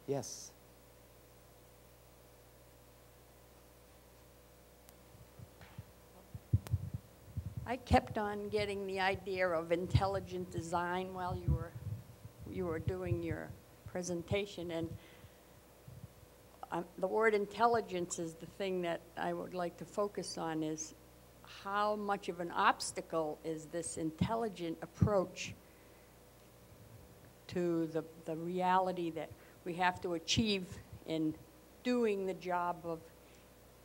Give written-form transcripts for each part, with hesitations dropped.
Yes. I kept on getting the idea of intelligent design while you were doing your presentation, and the word intelligence is the thing that I would like to focus on. Is how much of an obstacle is this intelligent approach to the reality that we have to achieve in doing the job of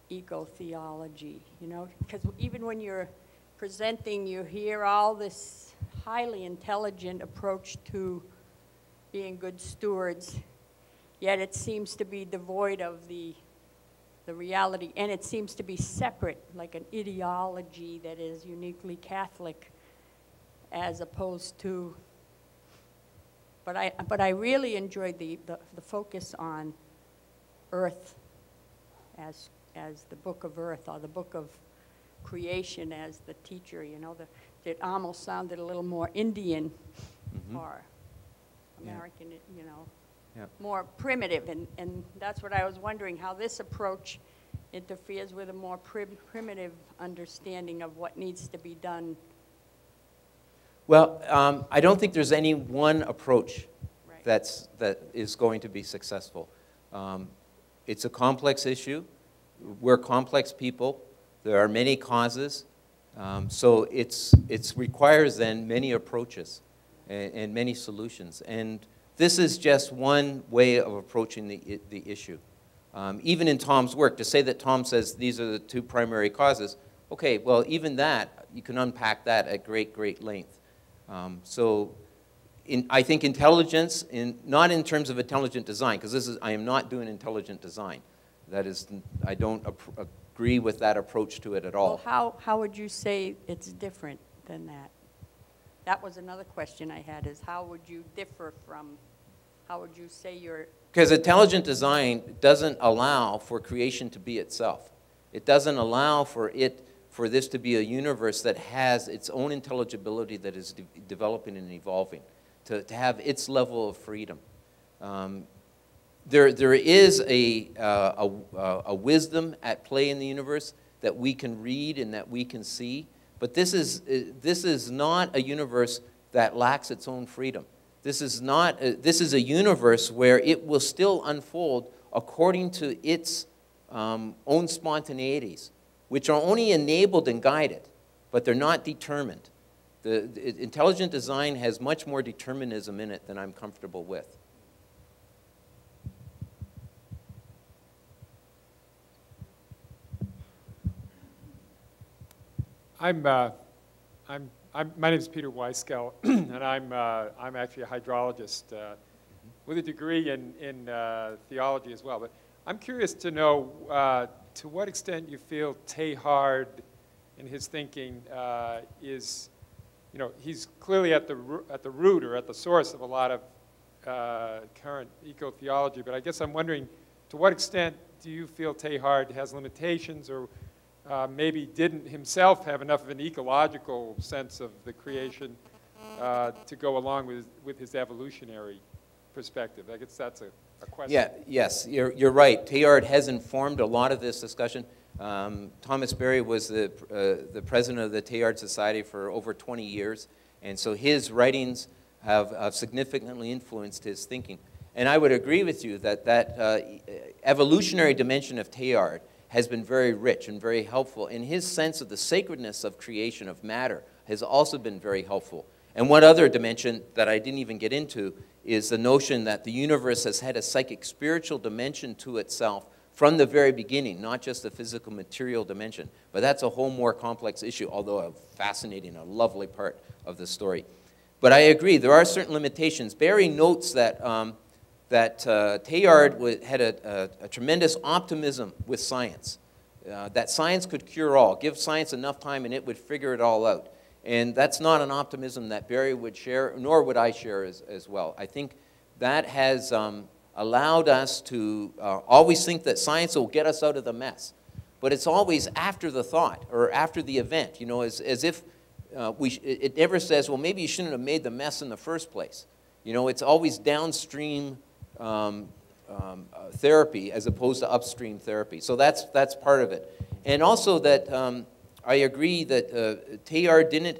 eco-theology, you know? Because even when you're presenting, you hear all this highly intelligent approach to being good stewards, yet it seems to be devoid of the reality, and it seems to be separate, like an ideology that is uniquely Catholic, as opposed to. But I really enjoyed the focus on Earth as the book of Earth, or the book of creation as the teacher. You know, it almost sounded a little more Indian or American, you know. Yep. More primitive, and that's what I was wondering, how this approach interferes with a more primitive understanding of what needs to be done. Well, I don't think there's any one approach that is going to be successful. It's a complex issue. We're complex people. There are many causes. So it requires then many approaches and many solutions. And this is just one way of approaching the issue. Even in Tom's work, to say that Tom says these are the two primary causes, okay, well, even that, you can unpack that at great length. I think intelligence, not in terms of intelligent design, because I am not doing intelligent design. That is, I don't agree with that approach to it at all. Well, how would you say it's different than that? That was another question I had, is how would you differ from, how would you say you're... Because intelligent design doesn't allow for creation to be itself. It doesn't allow for this to be a universe that has its own intelligibility, that is developing and evolving, to have its level of freedom. There is a wisdom at play in the universe that we can read and that we can see, but this is not a universe that lacks its own freedom. This is a universe where it will still unfold according to its own spontaneities, which are only enabled and guided, but they're not determined. The intelligent design has much more determinism in it than I'm comfortable with. My name is Peter Weiskell, and I'm actually a hydrologist with a degree in theology as well. But I'm curious to know to what extent you feel Teilhard in his thinking is, you know, he's clearly at the root or at the source of a lot of current eco-theology. But I guess I'm wondering, to what extent do you feel Teilhard has limitations, or maybe didn't himself have enough of an ecological sense of the creation to go along with his evolutionary perspective? I guess that's a question. Yeah, yes, you're right. Teilhard has informed a lot of this discussion. Thomas Berry was the president of the Teilhard Society for over 20 years, and so his writings have significantly influenced his thinking. And I would agree with you that evolutionary dimension of Teilhard has been very rich and very helpful. And his sense of the sacredness of creation, of matter, has also been very helpful. And one other dimension that I didn't even get into is the notion that the universe has had a psychic spiritual dimension to itself from the very beginning, not just a physical material dimension. But that's a whole more complex issue, although a fascinating, a lovely part of the story. But I agree, there are certain limitations. Berry notes that Teilhard had a tremendous optimism with science, that science could cure all. Give science enough time and it would figure it all out. And that's not an optimism that Berry would share, nor would I share as well. I think that has allowed us to always think that science will get us out of the mess. But it's always after the thought or after the event, you know, as if it never says, well, maybe you shouldn't have made the mess in the first place. You know, it's always downstream therapy as opposed to upstream therapy. So that's part of it. And also that I agree that Teilhard didn't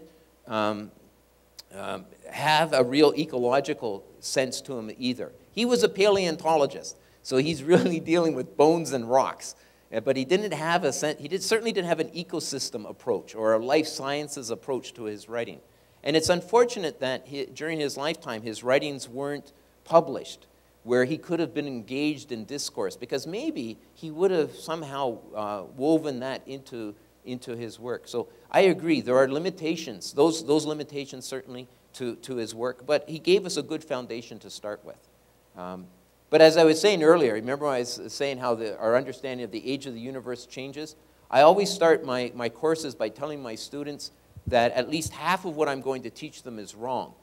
have a real ecological sense to him either. He was a paleontologist, so he's really dealing with bones and rocks. But he didn't have a sense, certainly didn't have an ecosystem approach or a life sciences approach to his writing. And it's unfortunate that during his lifetime, his writings weren't published, where he could have been engaged in discourse, because maybe he would have somehow woven that into his work. So I agree, there are limitations, those limitations certainly to his work, but he gave us a good foundation to start with. But as I was saying earlier, remember I was saying how our understanding of the age of the universe changes? I always start my courses by telling my students that at least half of what I'm going to teach them is wrong.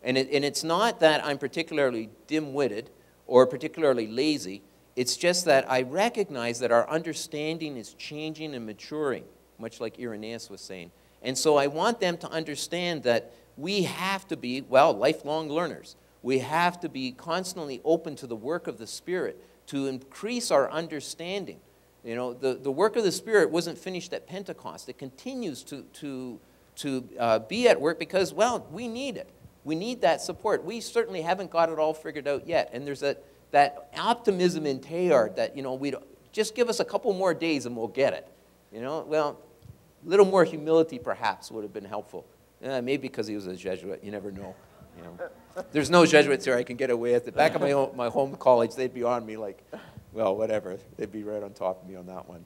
And it's not that I'm particularly dim-witted or particularly lazy. It's just that I recognize that our understanding is changing and maturing, much like Irenaeus was saying. And so I want them to understand that we have to be, well, lifelong learners. We have to be constantly open to the work of the Spirit to increase our understanding. You know, the work of the Spirit wasn't finished at Pentecost. It continues to be at work because, well, we need it. We need that support. We certainly haven't got it all figured out yet. And there's that optimism in Teilhard that, you know, just give us a couple more days and we'll get it. You know, well, a little more humility perhaps would have been helpful. Maybe because he was a Jesuit. You never know. You know, there's no Jesuits here I can get away at the back of my home college. They'd be on me like, well, whatever. They'd be right on top of me on that one.